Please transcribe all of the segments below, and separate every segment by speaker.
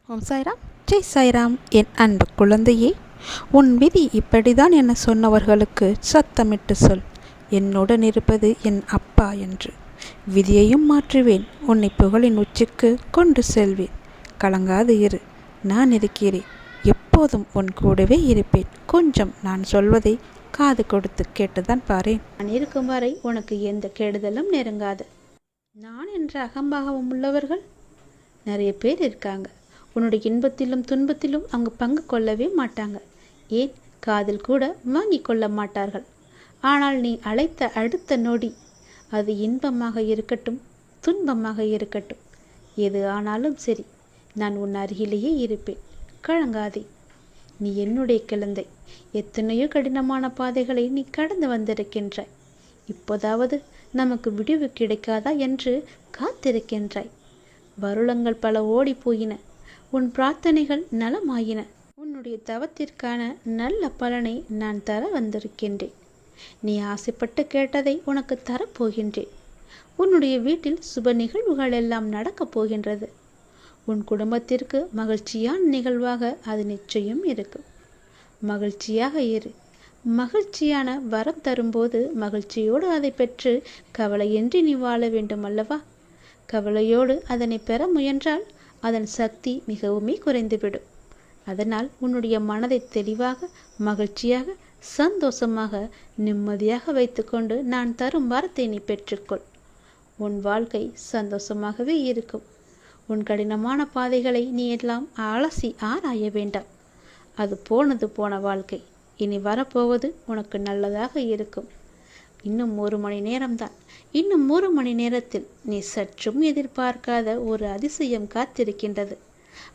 Speaker 1: ஓம் சாய்ராம், ஜெய் சாய்ராம். என் அன்பு குழந்தையே, உன் விதி இப்படிதான் என சொன்னவர்களுக்கு சத்தமிட்டு சொல், என்னுடன் இருப்பது என் அப்பா என்று. விதியையும் மாற்றுவேன், உன்னை புகழின் உச்சிக்கு கொண்டு செல்வேன். கலங்காது இரு, நான் இருக்கிறேன். எப்போதும் உன் கூடவே இருப்பேன். கொஞ்சம் நான் சொல்வதை காது கொடுத்து கேட்டுதான் பாரேன். நான் இருக்கும் வரை உனக்கு எந்த கெடுதலும் நெருங்காது. நான் என்ற அகம்பாகம் உள்ளவர்கள் நிறைய பேர் இருக்காங்க. உன்னுடைய இன்பத்திலும் துன்பத்திலும் அங்கு பங்கு கொள்ளவே மாட்டாங்க. ஏன் காதில் கூட வாங்கி கொள்ள மாட்டார்கள். ஆனால் நீ அழைத்த அடுத்த நொடி, அது இன்பமாக இருக்கட்டும் துன்பமாக இருக்கட்டும், எது ஆனாலும் சரி, நான் உன் அருகிலேயே இருப்பேன். கலங்காதே. நீ என்னுடைய குழந்தை. எத்தனையோ கடினமான பாதைகளை நீ கடந்து வந்திருக்கின்றாய். இப்போதாவது நமக்கு விடிவு கிடைக்காதா என்று காத்திருக்கின்றாய். வருடங்கள் பல ஓடி போயின. உன் பிரார்த்தனைகள் நலமாயின. உன்னுடைய தவத்திற்கான நல்ல பலனை நான் தர வந்திருக்கின்றேன். நீ ஆசைப்பட்டு கேட்டதை உனக்கு தரப்போகின்றேன். உன்னுடைய வீட்டில் சுப நிகழ்வுகள் எல்லாம் நடக்கப் போகின்றது. உன் குடும்பத்திற்கு மகிழ்ச்சியான நிகழ்வாக அது நிச்சயம் இருக்கும். மகிழ்ச்சியாக இரு. மகிழ்ச்சியான வரம் தரும்போது மகிழ்ச்சியோடு அதை பெற்று கவலையின்றி நீ வாழ வேண்டும் அல்லவா? கவலையோடு அதனை பெற முயன்றால் அதன் சக்தி மிகவுமே குறைந்துவிடும். அதனால் உன்னுடைய மனதை தெளிவாக, மகிழ்ச்சியாக, சந்தோஷமாக, நிம்மதியாக வைத்துக்கொண்டு நான் தரும் வரத்தை நீ பெற்றுக்கொள். உன் வாழ்க்கை சந்தோஷமாகவே இருக்கும். உன் கடினமான பாதைகளை நீ எல்லாம் அலசி ஆராய வேண்டாம். அது போனது போன வாழ்க்கை. இனி வரப்போவது உனக்கு நல்லதாக இருக்கும். இன்னும் 1 மணி நேரம்தான். இன்னும் 1 மணி நேரத்தில் நீ சற்றும் எதிர்பார்க்காத ஒரு அதிசயம் காத்திருக்கின்றது.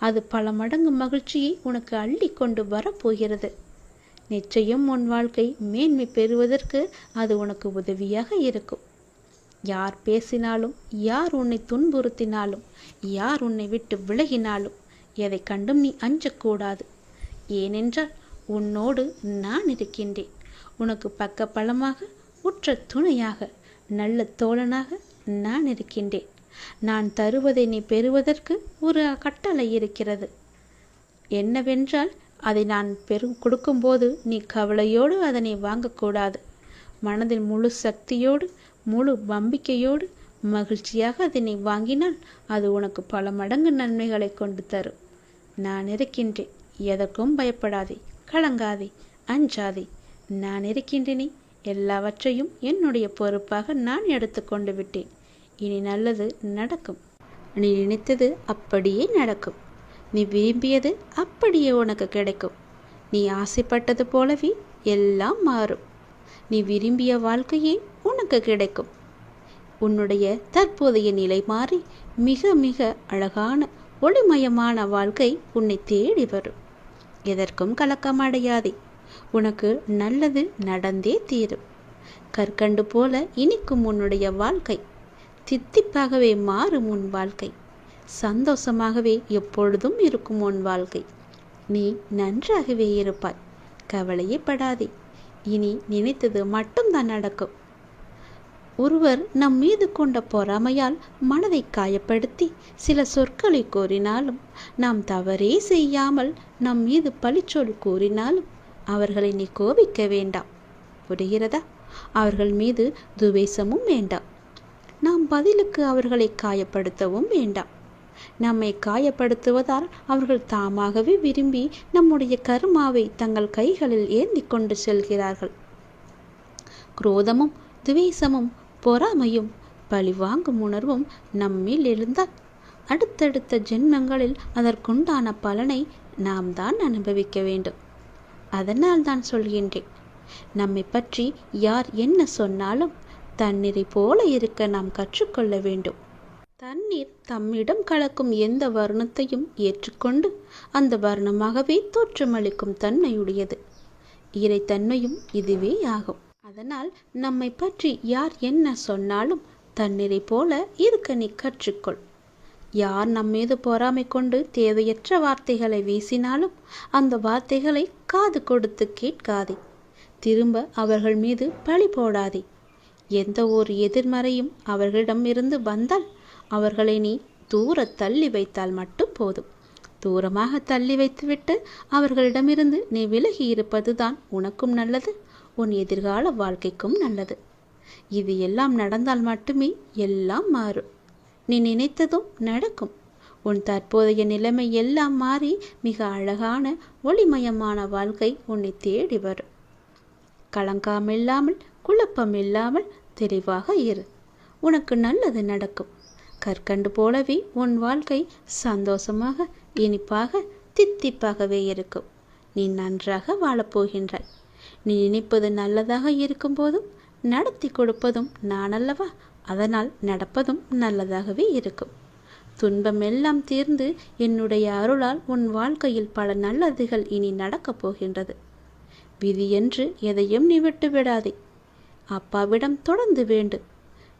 Speaker 1: அது பல மடங்கு மகிழ்ச்சியை உனக்கு அள்ளி கொண்டு வரப்போகிறது. நிச்சயம் உன் வாழ்க்கை மேன்மை பெறுவதற்கு அது உனக்கு உதவியாக இருக்கும். யார் பேசினாலும், யார் உன்னை துன்புறுத்தினாலும், யார் உன்னை விட்டு விலகினாலும் எதை கண்டும் நீ அஞ்சக்கூடாது. ஏனென்றால் உன்னோடு நான் இருக்கின்றேன். உனக்கு பக்க பலமாக, உற்ற துணையாக, நல்ல தோழனாக நான் இருக்கின்றேன். நான் தருவதை நீ பெறுவதற்கு ஒரு கட்டளை இருக்கிறது. என்னவென்றால், அதை நான் கொடுக்கும்போது நீ கவலையோடு அதனை வாங்கக்கூடாது. மனதில் முழு சக்தியோடு, முழு நம்பிக்கையோடு, மகிழ்ச்சியாக அதனை வாங்கினால் அது உனக்கு பல மடங்கு நன்மைகளை கொண்டு தரும். நான் இருக்கின்றேன். எதற்கும் பயப்படாதே, கலங்காதே, அஞ்சாதே. நான் இருக்கின்றேனே. எல்லாவற்றையும் என்னுடைய பொறுப்பாக நான் எடுத்துக்கொண்டு விட்டேன். இனி நல்லது நடக்கும். நீ நினைத்தது அப்படியே நடக்கும். நீ விரும்பியது அப்படியே உனக்கு கிடைக்கும். நீ ஆசைப்பட்டது போலவே எல்லாம் மாறும். நீ விரும்பிய வாழ்க்கையே உனக்கு கிடைக்கும். உன்னுடைய தற்போதைய நிலை மாறி மிக மிக அழகான ஒளிமயமான வாழ்க்கை உன்னை தேடி வரும். எதற்கும் கலக்கமடையாதே. உனக்கு நல்லது நடந்தே தீரும். கற்கண்டு போல இனிக்கும் உன்னுடைய வாழ்க்கை. தித்திப்பாகவே மாறும் உன் வாழ்க்கை. சந்தோஷமாகவே எப்பொழுதும் இருக்கும் உன் வாழ்க்கை. நீ நன்றாகவே இருப்பாய். கவலையே படாதே. இனி நினைத்தது மட்டும்தான் நடக்கும். ஒருவர் நம் மீது கொண்ட பொறாமையால் மனதை காயப்படுத்தி சில சொற்களை கூறினாலும், நாம் தவறே செய்யாமல் நம் மீது பழிச்சொல் கூறினாலும் அவர்களை நீ கோபிக்க வேண்டாம். புரிகிறதா? அவர்கள் மீது துவேஷமும் வேண்டாம். நாம் பதிலுக்கு அவர்களை காயப்படுத்தவும் வேண்டாம். நம்மை காயப்படுத்துவதால் அவர்கள் தாமாகவே விரும்பி நம்முடைய கர்மாவை தங்கள் கைகளில் ஏந்தி கொண்டு செல்கிறார்கள். குரோதமும் துவேஷமும் பொறாமையும் பழிவாங்கும் உணர்வும் நம்மில் எழுந்தால் அடுத்தடுத்த ஜென்மங்களில் அதற்குண்டான பலனை நாம் தான் அனுபவிக்க வேண்டும். அதனால் தான் சொல்கின்றேன், நம்மை பற்றி யார் என்ன சொன்னாலும் தண்ணீரை போல இருக்க நாம் கற்றுக்கொள்ள வேண்டும். தண்ணீர் தம்மிடம் கலக்கும் எந்த வர்ணத்தையும் ஏற்றுக்கொண்டு அந்த வர்ணமாகவே தோற்றமளிக்கும் தன்மையுடையது. இறைத்தன்மையும் இதுவே ஆகும். அதனால் நம்மை பற்றி யார் என்ன சொன்னாலும் தண்ணீரை போல இருக்க நீ கற்றுக்கொள். யார் நம்மீது பொறாமை கொண்டு தேவையற்ற வார்த்தைகளை வீசினாலும் அந்த வார்த்தைகளை காது கொடுத்து கேட்காதே. திரும்ப அவர்கள் மீது பழி போடாதே. எந்த ஒரு எதிர்மறையும் அவர்களிடம் இருந்து வந்தால் அவர்களை நீ தூர தள்ளி வைத்தால் மட்டும் போதும். தூரமாக தள்ளி வைத்துவிட்டு அவர்களிடமிருந்து நீ விலகி இருப்பதுதான் உனக்கும் நல்லது, உன் எதிர்கால வாழ்க்கைக்கும் நல்லது. இது எல்லாம் நடந்தால் மட்டுமே எல்லாம் மாறும். நீ நினைத்ததும் நடக்கும். உன் தற்போதைய நிலைமை எல்லாம் மாறி மிக அழகான ஒளிமயமான வாழ்க்கை உன்னை தேடி வரும். கலங்காமில்லாமல் குழப்பமில்லாமல் தெளிவாக இரு. உனக்கு நல்லது நடக்கும். கற்கண்டு போலவே உன் வாழ்க்கை சந்தோஷமாக, இனிப்பாக, தித்திப்பாகவே இருக்கும். நீ நன்றாக வாழப்போகின்றாய். நீ நினைப்பது நல்லதாக இருக்கும் போதும் நடத்தி கொடுப்பதும் நான் அல்லவா? அதனால் நடப்பதும் நல்லதாகவே இருக்கும். துன்பம் எல்லாம் தீர்ந்து என்னுடைய அருளால் உன் வாழ்க்கையில் பல நல்லதுகள் இனி நடக்கப் போகின்றது. விதி என்று எதையும் நீ விட்டு விடாதே. அப்பாவிடம் தொடர்ந்து வேண்டும்.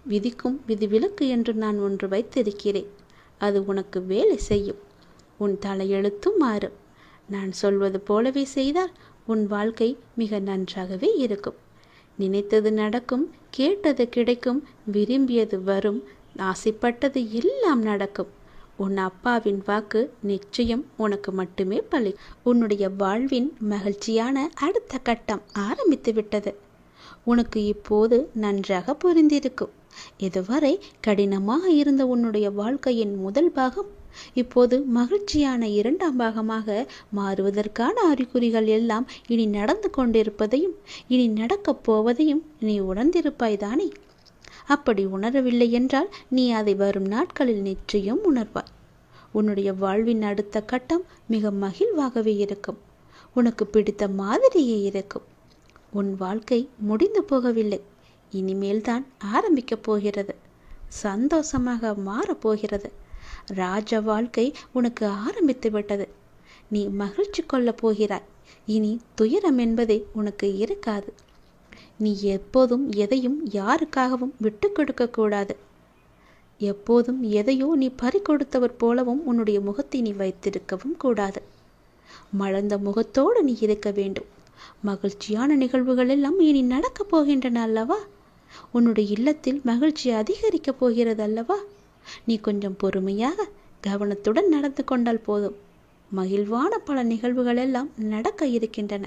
Speaker 1: விதிக்கும் விதிவிலக்கு என்று நான் ஒன்று வைத்திருக்கிறேன். அது உனக்கு வேலை செய்யும். உன் தலையெழுத்தும் மாறும். நான் சொல்வது போலவே செய்தால் உன் வாழ்க்கை மிக நன்றாகவே இருக்கும். நினைத்தது நடக்கும், கேட்டது கிடைக்கும், விரும்பியது வரும், ஆசைப்பட்டது எல்லாம் நடக்கும். உன் அப்பாவின் வாக்கு நிச்சயம் உனக்கு மட்டுமே பலி. உன்னுடைய வாழ்வின் மகிழ்ச்சியான அடுத்த கட்டம் ஆரம்பித்து விட்டது. உனக்கு இப்போது நன்றாக புரிந்திருக்கும். இதுவரை கடினமாக இருந்த உன்னுடைய வாழ்க்கையின் முதல் பாகம் இப்போது மகிழ்ச்சியான இரண்டாம் பாகமாக மாறுவதற்கான அறிகுறிகள் எல்லாம் இனி நடந்து கொண்டிருப்பதையும் இனி நடக்கப் போவதையும் நீ உணர்ந்திருப்பாய்தானே? அப்படி உணரவில்லை என்றால் நீ அதை வரும் நாட்களில் நிச்சயம் உணர்வாய். உன்னுடைய வாழ்வின் அடுத்த கட்டம் மிக மகிழ்வாகவே இருக்கும். உனக்கு பிடித்த மாதிரியே இருக்கும். உன் வாழ்க்கை முடிந்து போகவில்லை. இனிமேல் தான் ஆரம்பிக்கப் போகிறது. சந்தோஷமாக மாறப்போகிறது. ராஜ வாழ்க்கை உனக்கு ஆரம்பித்து விட்டது. நீ மகிழ்ச்சி கொள்ளப் போகிறாய். இனி துயரம் என்பதே உனக்கு இருக்காது. நீ எப்போதும் எதையும் யாருக்காகவும் விட்டு கொடுக்க கூடாது. எப்போதும் எதையோ நீ பறி கொடுத்தவர் போலவும் உன்னுடைய முகத்தை நீ வைத்திருக்கவும் கூடாது. மலர்ந்த முகத்தோடு நீ இருக்க வேண்டும். மகிழ்ச்சியான நிகழ்வுகள் எல்லாம் இனி நடக்கப் போகின்றன அல்லவா? உன்னுடைய இல்லத்தில் மகிழ்ச்சி அதிகரிக்கப் போகிறது அல்லவா? நீ கொஞ்சம் பொறுமையாக கவனத்துடன் நடந்து கொண்டால் போதும். மகிழ்வான பல நிகழ்வுகள் எல்லாம் நடக்க இருக்கின்றன.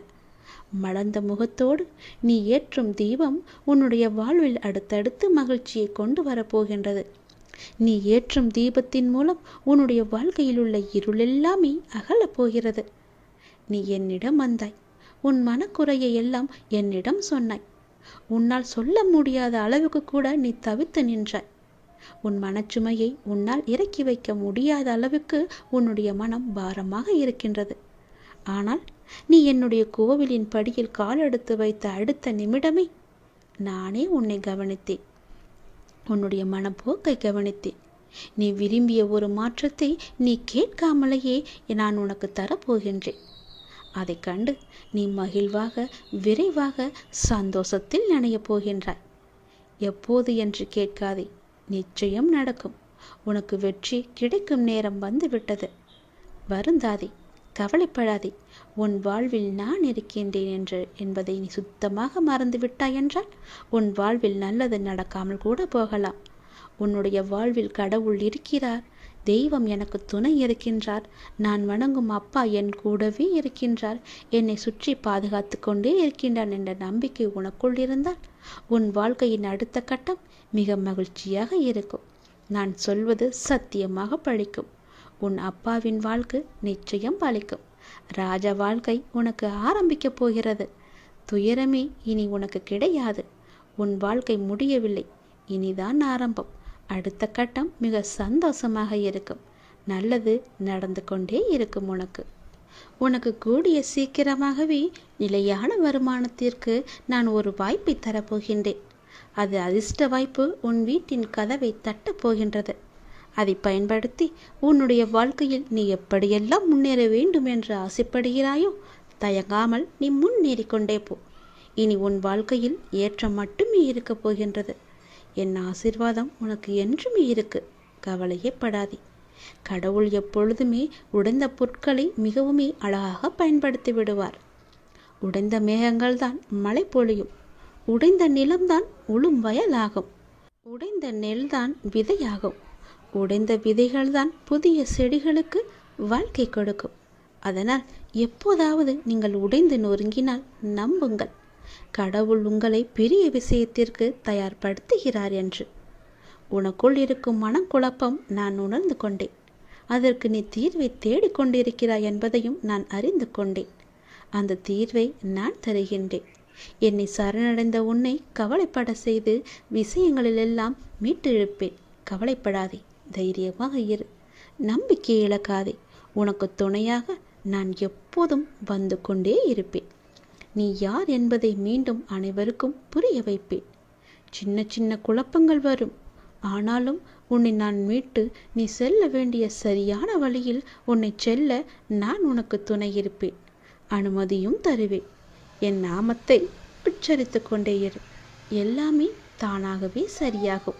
Speaker 1: மலர்ந்த முகத்தோடு நீ ஏற்றும் தீபம் உன்னுடைய வாழ்வில் அடுத்தடுத்து மகிழ்ச்சியை கொண்டு வரப்போகின்றது. நீ ஏற்றும் தீபத்தின் மூலம் உன்னுடைய வாழ்க்கையில் உள்ள இருளெல்லாமே அகலப் போகிறது. நீ என்னிடம் வந்தாய். உன் மனக்குறையை எல்லாம் என்னிடம் சொன்னாய். உன்னால் சொல்ல முடியாத அளவுக்கு கூட நீ தவித்து நின்றாய். உன் மனச்சுமையை உன்னால் இறக்கி வைக்க முடியாத அளவுக்கு உன்னுடைய மனம் பாரமாக இருக்கின்றது. ஆனால் நீ என்னுடைய கோவிலின் படியில் காலெடுத்து வைத்த அடுத்த நிமிடமே நானே உன்னை கவனித்தேன். உன்னுடைய மனப்போக்கை கவனித்தேன். நீ விரும்பிய ஒரு மாற்றத்தை நீ கேட்காமலேயே நான் உனக்கு தரப்போகின்றேன். அதை கண்டு நீ மகிழ்வாக விரைவாக சந்தோஷத்தில் நனையப் போகின்றாய். எப்போது என்று கேட்காதே. நிச்சயம் நடக்கும். உனக்கு வெற்றி கிடைக்கும் நேரம் வந்துவிட்டது. வருந்தாதே, கவலைப்படாதே. உன் வாழ்வில் நான் இருக்கின்றேன் என்பதை நீ சுத்தமாக மறந்து விட்டாய் என்றால் உன் வாழ்வில் நல்லது நடக்காமல் கூட போகலாம். உன்னுடைய வாழ்வில் கடவுள் இருக்கிறார். தெய்வம் எனக்கு துணை இருக்கின்றார். நான் வணங்கும் அப்பா என் கூடவே இருக்கின்றார். என்னை சுற்றி பாதுகாத்து கொண்டே இருக்கின்றான் என்ற நம்பிக்கை உனக்குள் இருந்தால் உன் வாழ்க்கையின் அடுத்த கட்டம் மிக மகிழ்ச்சியாக இருக்கும். நான் சொல்வது சத்தியமாக பழிக்கும். உன் அப்பாவின் வாழ்க்கை நிச்சயம் பழிக்கும். ராஜ வாழ்க்கை உனக்கு ஆரம்பிக்கப் போகிறது. துயரமே இனி உனக்கு கிடையாது. உன் வாழ்க்கை முடியவில்லை, இனிதான் ஆரம்பம். அடுத்த கட்டம் மிக சந்தோஷமாக இருக்கும். நல்லது நடந்து கொண்டே இருக்கும். உனக்கு கூடிய சீக்கிரமாகவே நிலையான வருமானத்திற்கு நான் ஒரு வாய்ப்பை தரப்போகின்றேன். அது அதிர்ஷ்ட வாய்ப்பு உன் வீட்டின் கதவை தட்டப் போகின்றது. அதை பயன்படுத்தி உன்னுடைய வாழ்க்கையில் நீ எப்படியெல்லாம் முன்னேற வேண்டும் என்று ஆசைப்படுகிறாயோ தயங்காமல் நீ முன்னேறி கொண்டே போ. இனி உன் வாழ்க்கையில் ஏற்றம் மட்டுமே இருக்கப் போகின்றது. என் ஆசீர்வாதம் உனக்கு என்றுமே இருக்கு. கவலையே படாதே. கடவுள் எப்பொழுதுமே உடைந்த பொருட்களை மிகவுமே அழகாக பயன்படுத்தி விடுவார். உடைந்த மேகங்கள் தான் மழை பொழியும். உடைந்த நிலம்தான் உளும் வயலாகும். உடைந்த நெல்தான் விதையாகும். உடைந்த விதைகள்தான் புதிய செடிகளுக்கு வாழ்க்கை கொடுக்கும். அதனால் எப்போதாவது நீங்கள் உடைந்து நொறுங்கினால் நம்புங்கள், கடவுள் உங்களை பெரிய விஷயத்திற்கு தயார்படுத்துகிறார் என்று. உனக்குள் இருக்கும் மனக்குழப்பம் நான் உணர்ந்து கொண்டேன். அதற்கு நீ தீர்வை தேடிக்கொண்டிருக்கிறாய் என்பதையும் நான் அறிந்து கொண்டேன். அந்த தீர்வை நான் தருகின்றேன். என்னை சரணடைந்த உன்னை கவலைப்பட செய்து விஷயங்களிலெல்லாம் மீட்டெழுப்பேன். கவலைப்படாதே, தைரியமாக இரு, நம்பிக்கை இழக்காதே. உனக்கு துணையாக நான் எப்போதும் வந்து கொண்டே இருப்பேன். நீ யார் என்பதை மீண்டும் அனைவருக்கும் புரிய வைப்பேன். சின்ன சின்ன குழப்பங்கள் வரும், ஆனாலும் உன்னை நான் மீட்டு நீ செல்ல வேண்டிய சரியான வழியில் உன்னை செல்ல நான் உனக்கு துணை இருப்பேன். அனுமதியும் தருவேன். என் நாமத்தை உச்சரித்து கொண்டே இரு, எல்லாமே தானாகவே சரியாகும்.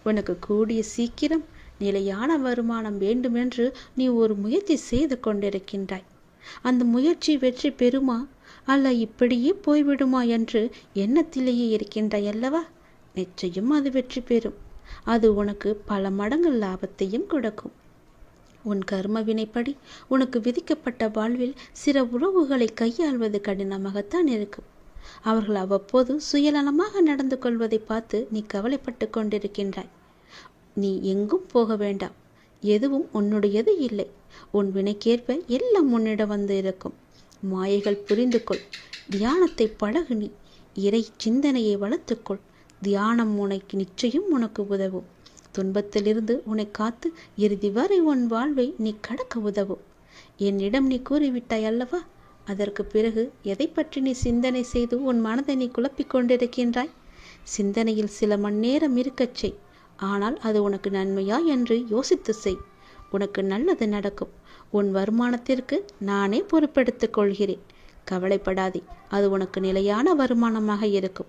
Speaker 1: உனக்கு கூடிய சீக்கிரம் நிலையான வருமானம் வேண்டுமென்று நீ ஒரு முயற்சி செய்து கொண்டிருக்கின்றாய். அந்த முயற்சி வெற்றி பெறுமா அல்ல இப்படியே போய்விடுமா என்று எண்ணத்திலேயே இருக்கின்றாய் அல்லவா? நிச்சயம் அது வெற்றி பெறும். அது உனக்கு பல மடங்கு லாபத்தையும் கொடுக்கும். உன் கர்ம வினைப்படி உனக்கு விதிக்கப்பட்ட வாழ்வில் சில உறவுகளை கையாள்வது கடினமாகத்தான் இருக்கும். அவர்கள் அவ்வப்போது சுயநலமாக நடந்து கொள்வதை பார்த்து நீ கவலைப்பட்டு கொண்டிருக்கின்றாய். நீ எங்கும் போக வேண்டாம். எதுவும் உன்னுடையது இல்லை. உன் வினைக்கேற்ப எல்லாம் உன்னிடம் வந்து இருக்கும். மாயைகள் புரிந்து கொள். தியானத்தை பழகு. நீ இறை சிந்தனையை வளர்த்துக்கொள். தியானம் உனக்கு நிச்சயம் உனக்கு உதவும். துன்பத்திலிருந்து உன்னை காத்து இறுதி வரை உன் வாழ்வை நீ கடக்க உதவும். என்னிடம் நீ கூறிவிட்டாய் அல்லவா? அதற்கு பிறகு எதை பற்றி நீ சிந்தனை செய்து உன் மனதை நீ குழப்பிக் கொண்டிருக்கின்றாய்? சிந்தனையில் சில மணி நேரம் இருக்கச் செய். ஆனால் அது உனக்கு நன்மையா என்று யோசித்து செய். உனக்கு நல்லது நடக்கும். உன் வருமானத்திற்கு நானே பொறுப்பெடுத்துக் கொள்கிறேன். கவலைப்படாதே, அது உனக்கு நிலையான வருமானமாக இருக்கும்.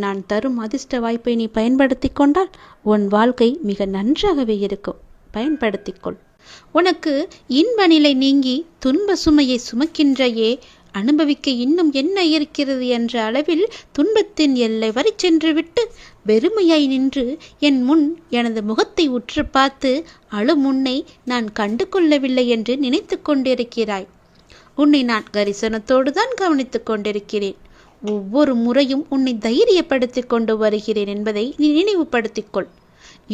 Speaker 1: நான் தரும் அதிர்ஷ்ட வாய்ப்பை நீ பயன்படுத்தி கொண்டால் உன் வாழ்க்கை மிக நன்றாகவே இருக்கும். பயன்படுத்திக்கொள். உனக்கு இன்ப நிலை நீங்கி துன்ப சுமையை சுமக்கின்றையே, அனுபவிக்க இன்னும் என்ன இருக்கிறது என்ற அளவில் துன்பத்தின் எல்லை வரை சென்று விட்டு வெறுமையாய் நின்று என் முன் எனது முகத்தை உற்று பார்த்து அழும் உன்னை நான் கண்டு கொள்ளவில்லை என்று நினைத்து கொண்டிருக்கிறாய். உன்னை நான் கரிசனத்தோடு தான் கவனித்துக் கொண்டிருக்கிறேன். ஒவ்வொரு முறையும் உன்னை தைரியப்படுத்தி கொண்டு வருகிறேன் என்பதை நீ நினைவுபடுத்திக்கொள்.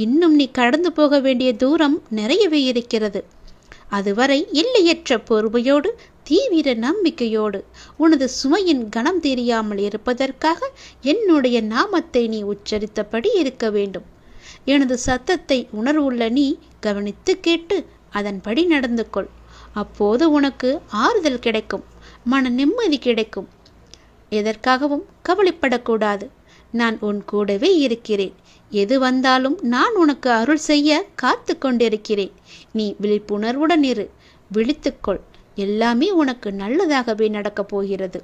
Speaker 1: இன்னும் நீ கடந்து போக வேண்டிய தூரம் நிறையவே இருக்கிறது. அதுவரை எல்லையற்ற பொறுமையோடு தீவிர நம்பிக்கையோடு உனது சுமையின் கணம் தெரியாமல் இருப்பதற்காக என்னுடைய நாமத்தை நீ உச்சரித்தபடி இருக்க வேண்டும். எனது சத்தத்தை உணர்வுள்ள நீ கவனித்து கேட்டு அதன்படி நடந்து கொள். அப்போது உனக்கு ஆறுதல் கிடைக்கும், மன நிம்மதி கிடைக்கும். எதற்காகவும் கவலைப்படக்கூடாது. நான் உன் கூடவே இருக்கிறேன். எது வந்தாலும் நான் உனக்கு அருள் செய்ய காத்து கொண்டிருக்கிறேன். நீ விழிப்புணர்வுடன் இரு, விழித்துக்கொள். எல்லாமே உனக்கு நல்லதாகவே நடக்கப் போகிறது.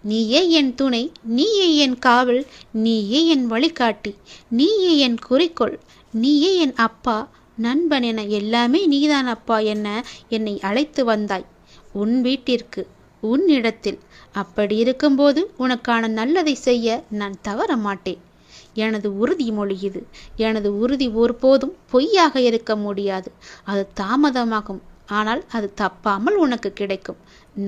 Speaker 1: நீயே என் துணை, நீயே என் காவல், நீயே என் வழிகாட்டி, நீயே என் குறிக்கோள், நீயே என் அப்பா, நண்பன் என எல்லாமே நீதான் அப்பா என்னை அழைத்து வந்தாய் உன் வீட்டிற்கு, உன் இடத்தில். அப்படி இருக்கும்போது உனக்கான நல்லதை செய்ய நான் தவற மாட்டேன். எனது உறுதிமொழி இது. எனது உறுதி ஒருபோதும் பொய்யாக இருக்க முடியாது. அது தாமதமாகும், ஆனால் அது தப்பாமல் உனக்கு கிடைக்கும்.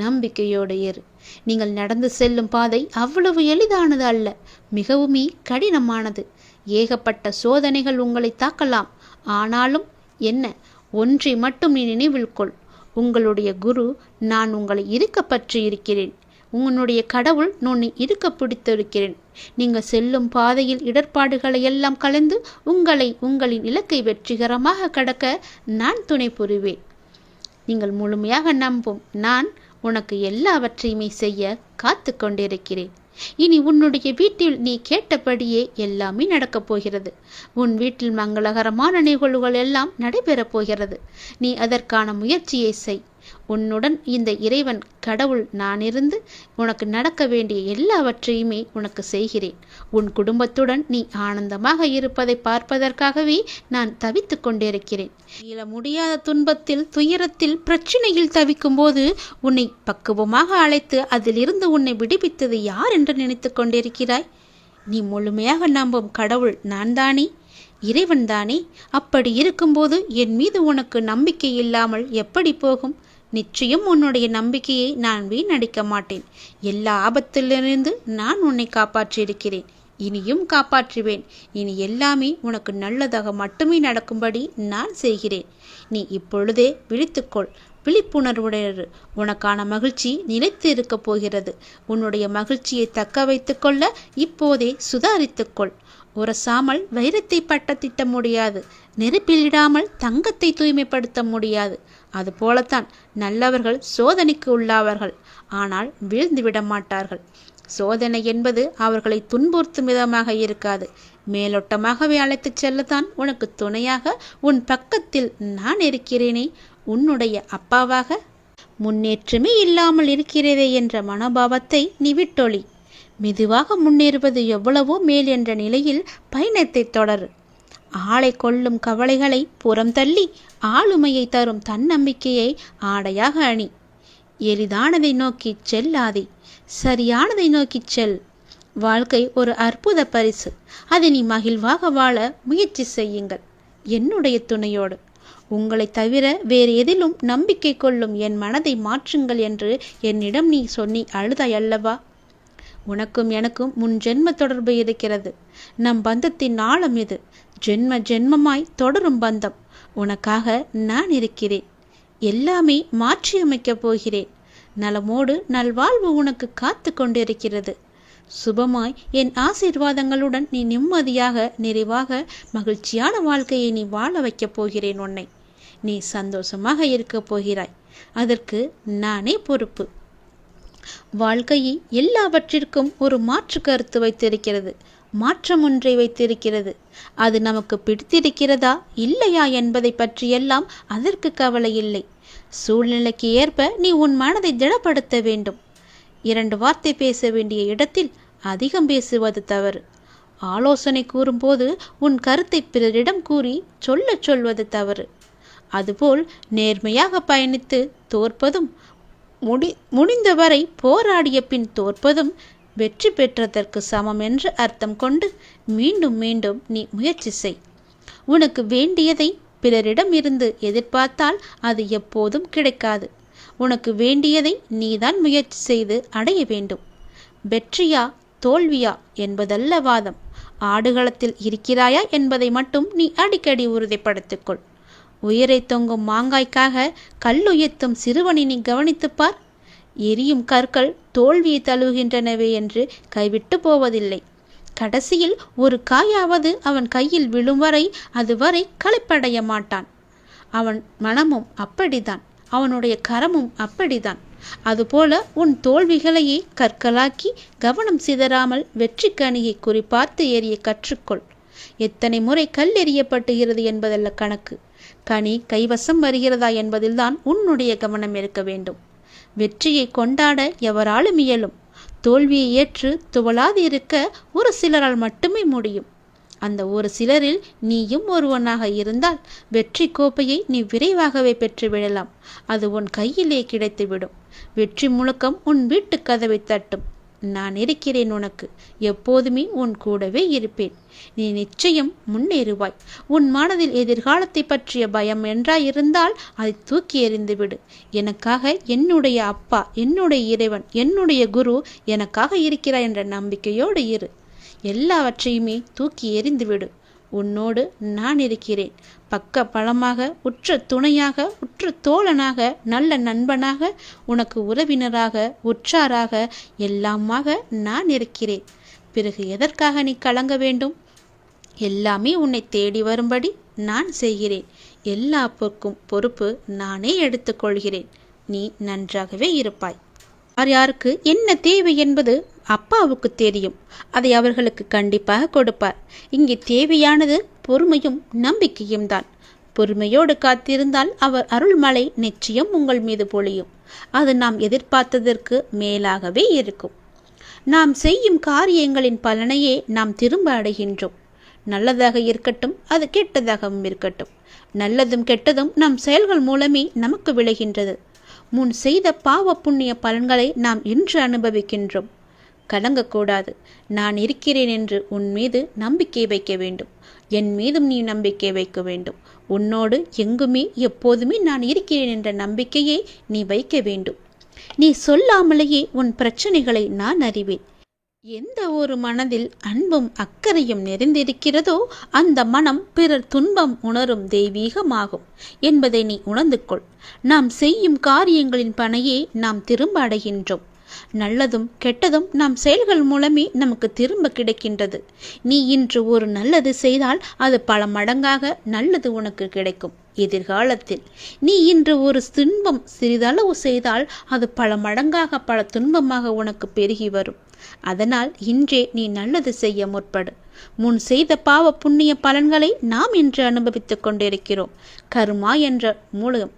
Speaker 1: நம்பிக்கையோடு இரு. நீங்கள் நடந்து செல்லும் பாதை அவ்வளவு எளிதானது அல்ல, மிகவுமே கடினமானது. ஏகப்பட்ட சோதனைகள் உங்களை தாக்கலாம். ஆனாலும் என்ன, ஒன்றை மட்டும் நீ நினைவில் கொள். உங்களுடைய குரு நான் உங்களை இருக்க பற்றி இருக்கிறேன். உன்னுடைய கடவுள் உன்னை இருக்க பிடித்திருக்கிறேன். நீங்கள் செல்லும் பாதையில் இடர்பாடுகளை எல்லாம் கலந்து உங்களின் இலக்கை வெற்றிகரமாக கடக்க நான் துணை புரிவேன். நீங்கள் முழுமையாக நம்பும் நான் உனக்கு எல்லாவற்றையுமே செய்ய காத்து கொண்டிருக்கிறேன். இனி உன்னுடைய வீட்டில் நீ கேட்டபடியே எல்லாமே நடக்கப் போகிறது. உன் வீட்டில் மங்களகரமான நிகழ்வுகள் எல்லாம் நடைபெறப் போகிறது. நீ அதற்கான முயற்சியை செய். உன்னுடன் இந்த இறைவன் கடவுள் நான் இருந்து உனக்கு நடக்க வேண்டிய எல்லாவற்றையுமே உனக்கு செய்கிறேன். உன் குடும்பத்துடன் நீ ஆனந்தமாக இருப்பதை பார்ப்பதற்காகவே நான் தவித்து கொண்டிருக்கிறேன். மீள முடியாத துன்பத்தில், துயரத்தில், பிரச்சனையில் தவிக்கும் போது உன்னை பக்குவமாக அழைத்து அதிலிருந்து உன்னை விடுவித்தது யார் என்று நினைத்து கொண்டிருக்கிறாய்? நீ முழுமையாக நம்பும் கடவுள் நான் தானே. இறைவன்தானே. அப்படி இருக்கும்போது என் மீது உனக்கு நம்பிக்கை இல்லாமல் எப்படி போகும்? நிச்சயம் உன்னுடைய நம்பிக்கையை நான் வீணடிக்க மாட்டேன். எல்லா ஆபத்திலிருந்து நான் உன்னை காப்பாற்றியிருக்கிறேன், இனியும் காப்பாற்றுவேன். இனி எல்லாமே உனக்கு நல்லதாக மட்டுமே நடக்கும்படி நான் செய்கிறேன். நீ இப்பொழுதே விழித்துக்கொள், விழிப்புணர்வுடையது. உனக்கான மகிழ்ச்சி நிலைத்து இருக்க போகிறது. உன்னுடைய மகிழ்ச்சியை தக்க வைத்து கொள்ள இப்போதே சுதாரித்துக்கொள். உரசாமல் வைரத்தை பட்ட திட்ட முடியாது, நெருப்பிலிடாமல் தங்கத்தை தூய்மைப்படுத்த முடியாது. அதுபோலத்தான் நல்லவர்கள் சோதனைக்கு உள்ளாவார்கள், ஆனால் வீழ்ந்து விட மாட்டார்கள். சோதனை என்பது அவர்களை துன்புறுத்தும் விதமாக இருக்காது, மேலோட்டமாகவே அழைத்துச் செல்லத்தான் உனக்கு துணையாக உன் பக்கத்தில் நான் இருக்கிறேனே, உன்னுடைய அப்பாவாக. முன்னேற்றமே இல்லாமல் இருக்கிறதே என்ற மனோபாவத்தை நீ விட்டொழி. மெதுவாக முன்னேறுவது எவ்வளவோ மேல் என்ற நிலையில் பயணத்தை தொடரு. ஆளை கொள்ளும் கவலைகளை புறம் தள்ளி ஆளுமையை தரும் தன்னம்பிக்கையை ஆடையாக அணி. எளிதானதை நோக்கி செல்லாதே, சரியானதை நோக்கி செல். வாழ்க்கை ஒரு அற்புத பரிசு, அதை நீ மகிழ்வாக வாழ முயற்சி செய்யுங்கள். என்னுடைய துணையோடு. உங்களை தவிர வேறு எதிலும் நம்பிக்கை கொள்ளும் என் மனதை மாற்றுங்கள் என்று என்னிடம் நீ சொன்னி அழுதாய் அல்லவா? உனக்கும் எனக்கும் முன் ஜென்ம தொடர்பு இருக்கிறது. நம் பந்தத்தின் ஆழம் இது, ஜென்ம ஜென்மமாய் தொடரும் பந்தம். உனக்காக நான் இருக்கிறேன். எல்லாமே மாற்றியமைக்கப் போகிறேன். நலமோடு நல்வாழ்வு உனக்கு காத்து கொண்டிருக்கிறது. சுபமாய் என் ஆசீர்வாதங்களுடன் நீ நிம்மதியாக நிறைவாக மகிழ்ச்சியான வாழ்க்கையை நீ வாழ வைக்கப் போகிறேன். உன்னை நீ சந்தோஷமாக இருக்கப் போகிறாய். அதற்கு நானே பொறுப்பு. வாழ்க்கையை எல்லாவற்றிற்கும் ஒரு மாற்று கருத்து வைத்திருக்கிறது, மாற்றம் ஒன்றை வைத்திருக்கிறது. அது நமக்கு பிடித்திருக்கிறதா இல்லையா என்பதை பற்றியெல்லாம் அதற்கு கவலை இல்லை. சூழ்நிலைக்கு ஏற்ப நீ உன் மனதை திடப்படுத்த வேண்டும். 2 வார்த்தை பேச வேண்டிய இடத்தில் அதிகம் பேசுவது தவறு. ஆலோசனை கூறும்போது உன் கருத்தை பிறரிடம் கூறி சொல்வது தவறு. அதுபோல் நேர்மையாக பயணித்து தோற்பதும், முடிந்தவரை போராடிய பின் தோற்பதும் வெற்றி பெற்றதற்கு சமம் என்று அர்த்தம் கொண்டு மீண்டும் மீண்டும் நீ முயற்சி செய். உனக்கு வேண்டியதை பிறரிடம் இருந்து எதிர்பார்த்தால் அது எப்போதும் கிடைக்காது. உனக்கு வேண்டியதை நீதான் முயற்சி செய்து அடைய வேண்டும். வெற்றியா தோல்வியா என்பதல்ல வாதம். ஆடுகளத்தில் இருக்கிறாயா என்பதை மட்டும் நீ அடிக்கடி உறுதிப்படுத்திக்கொள். உயிரை தொங்கும் மாங்காய்க்காக கல்லுயர்த்தும் சிறுவனை நீ கவனித்துப்பார். எரியும் கற்கள் தோல்வியை தழுவுகின்றனவே என்று கைவிட்டு போவதில்லை. கடைசியில் ஒரு காயாவது அவன் கையில் விழும் வரை அதுவரை களைப்படைய மாட்டான். அவன் மனமும் அப்படித்தான், அவனுடைய கரமும் அப்படித்தான். அதுபோல உன் தோல்விகளையே கற்களாக்கி கவனம் சிதறாமல் வெற்றி கனியை குறிப்பார்த்து எறிய கற்றுக்கொள். எத்தனை முறை கல் எறியப்பட்டுகிறது என்பதல்ல கணக்கு, கனி கைவசம் வருகிறதா என்பதில்தான் உன்னுடைய கவனம் இருக்க வேண்டும். வெற்றியை கொண்டாட எவராலும் இயலும். தோல்வியை ஏற்று துவளாது இருக்க ஒரு சிலரால் மட்டுமே முடியும். அந்த ஒரு சிலரில் நீயும் ஒருவனாக இருந்தால் வெற்றி கோப்பையை நீ விரைவாகவே பெற்றுவிடலாம். அது உன் கையிலே கிடைத்துவிடும். வெற்றி முழக்கம் உன் வீட்டு கதவை தட்டும். நான் இருக்கிறேன் உனக்கு, எப்போதுமே உன் கூடவே இருப்பேன். நீ நிச்சயம் முன்னேறுவாய். உன் மனதில் எதிர்காலத்தை பற்றிய பயம் என்றாயிருந்தால் அதை தூக்கி எறிந்துவிடு. எனக்காக என்னுடைய அப்பா, என்னுடைய இறைவன், என்னுடைய குரு எனக்காக இருக்கிறார் என்ற நம்பிக்கையோடு இரு. எல்லாவற்றையுமே தூக்கி எறிந்துவிடு. உன்னோடு நான் இருக்கிறேன். பக்க பலமாக, உற்ற துணையாக, உற்ற தோழனாக, நல்ல நண்பனாக, உனக்கு உறவினராக, உற்றாராக, எல்லாமாக நான் இருக்கிறேன். பிறகு எதற்காக நீ கலங்க வேண்டும்? எல்லாமே உன்னை தேடி வரும்படி நான் செய்கிறேன். எல்லா பொறுப்பு நானே எடுத்துக்கொள்கிறேன். நீ நன்றாகவே இருப்பாய். யார் யாருக்கு என்ன தேவை என்பது அப்பாவுக்கு தெரியும். அதை அவர்களுக்கு கண்டிப்பாக கொடுப்பார். இங்கே தேவையானது பொறுமையும் நம்பிக்கையும் தான். பொறுமையோடு காத்திருந்தால் அவர் அருள்மழை நிச்சயம் உங்கள் மீது பொழியும். அது நாம் எதிர்பார்த்ததற்கு மேலாகவே இருக்கும். நாம் செய்யும் காரியங்களின் பலனையே நாம் திரும்ப அடைகின்றோம். நல்லதாக இருக்கட்டும், அது கெட்டதாகவும் இருக்கட்டும். நல்லதும் கெட்டதும் நம் செயல்கள் மூலமே நமக்கு விளைகின்றது. முன் செய்த பாவ புண்ணிய பலன்களை நாம் இன்று அனுபவிக்கின்றோம். கலங்கக்கூடாது. நான் இருக்கிறேன் என்று உன் மீது நம்பிக்கை வைக்க வேண்டும். என் மீதும் நீ நம்பிக்கை வைக்க வேண்டும். உன்னோடு எங்குமே எப்போதுமே நான் இருக்கிறேன் என்ற நம்பிக்கையை நீ வைக்க வேண்டும். நீ சொல்லாமலேயே உன் பிரச்சனைகளை நான் அறிவேன். எந்த ஒரு மனதில் அன்பும் அக்கறையும் நிறைந்திருக்கிறதோ அந்த மனம் பிறர் துன்பம் உணரும் தெய்வீகமாகும் என்பதை நீ உணர்ந்து கொள். நாம் செய்யும் காரியங்களின் பனையே நாம் திரும்ப அடைகின்றோம். நல்லதும் கெட்டதும் நாம் செயல்கள் மூலமே நமக்கு திரும்ப கிடைக்கின்றது. நீ இன்று ஒரு நல்லது செய்தால் அது பல மடங்காக நல்லது உனக்கு கிடைக்கும் எதிர்காலத்தில். நீ இன்று ஒரு துன்பம் சிறிதளவு செய்தால் அது பல மடங்காக பல துன்பமாக உனக்கு பெருகி வரும். அதனால் இன்றே நீ நல்லது செய்ய முற்படு. முன் செய்த பாவ புண்ணிய பலன்களை நாம் இன்று அனுபவித்துக் கொண்டிருக்கிறோம். கர்மா என்ற மூலம்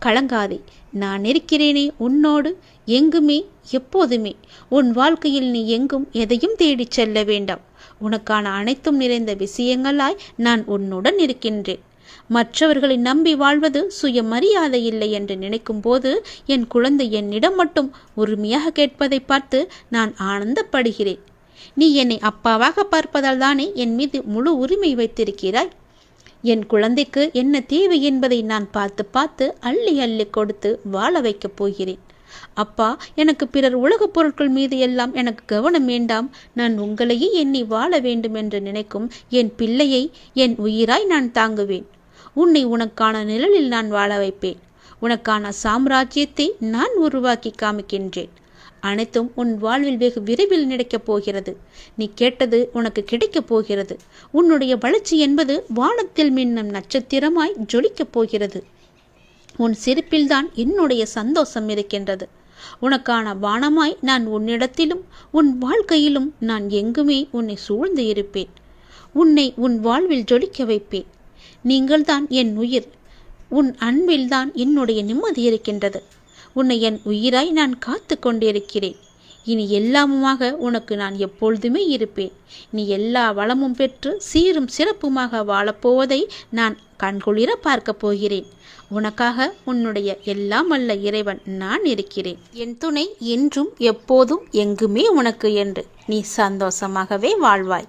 Speaker 1: கலங்காதே. நான் இருக்கிறேனே உன்னோடு எங்குமே எப்போதுமே. உன் வாழ்க்கையில் நீ எங்கும் எதையும் தேடிச் செல்ல வேண்டாம். உனக்கான அனைத்தும் நிறைந்த விஷயங்களாய் நான் உன்னுடன் இருக்கின்றேன். மற்றவர்களை நம்பி வாழ்வது சுயமரியாதை இல்லை என்று நினைக்கும் போது என் குழந்தை என்னிடம் மட்டும் உரிமையாக கேட்பதை பார்த்து நான் ஆனந்தப்படுகிறேன். நீ என்னை அப்பாவாக பார்ப்பதால் தானே என் மீது முழு உரிமை வைத்திருக்கிறாய். என் குழந்தைக்கு என்ன தேவை என்பதை நான் பார்த்து பார்த்து அள்ளி அள்ளி கொடுத்து வாழ வைக்கப் போகிறேன். அப்பா, எனக்கு பிறர் உலகப் பொருட்கள் மீது எல்லாம் எனக்கு கவனம் வேண்டாம். நான் உங்களையே எண்ணி வாழ வேண்டும் என்று நினைக்கும் என் பிள்ளையை என் உயிராய் நான் தாங்குவேன். உன்னை உனக்கான நிழலில் நான் வாழ வைப்பேன். உனக்கான சாம்ராஜ்யத்தை நான் உருவாக்கி காமிக்கின்றேன். அனைத்தும் உன் வாழ்வில் வெகு விரைவில் நடக்கப் போகிறது. நீ கேட்டது உனக்கு கிடைக்கப் போகிறது. உன்னுடைய வளர்ச்சி என்பது வானத்தில் மின்னும் நட்சத்திரமாய் ஜொலிக்கப் போகிறது. உன் சிரிப்பில்தான் என்னுடைய சந்தோஷம் இருக்கின்றது. உனக்கான வானமாய் நான் உன்னிடத்திலும் உன் வாழ்க்கையிலும் நான் எங்குமே உன்னை சூழ்ந்து இருப்பேன். உன்னை உன் வாழ்வில் ஜொலிக்க வைப்பேன். நீங்கள்தான் என் உயிர். உன் அன்பில்தான் என்னுடைய நிம்மதி இருக்கின்றது. உன்னை என் உயிராய் நான் காத்து கொண்டிருக்கிறேன். இனி எல்லாமுமாக உனக்கு நான் எப்பொழுதுமே இருப்பேன். நீ எல்லா வளமும் பெற்று சீரும் சிறப்புமாக வாழப்போவதை நான் கண்குளிர பார்க்கப் போகிறேன். உனக்காக உன்னுடைய எல்லாம் வல்ல இறைவன் நான் இருக்கிறேன். என் துணை என்றும் எப்போதும் எங்குமே உனக்கு என்று நீ சந்தோஷமாகவே வாழ்வாய்.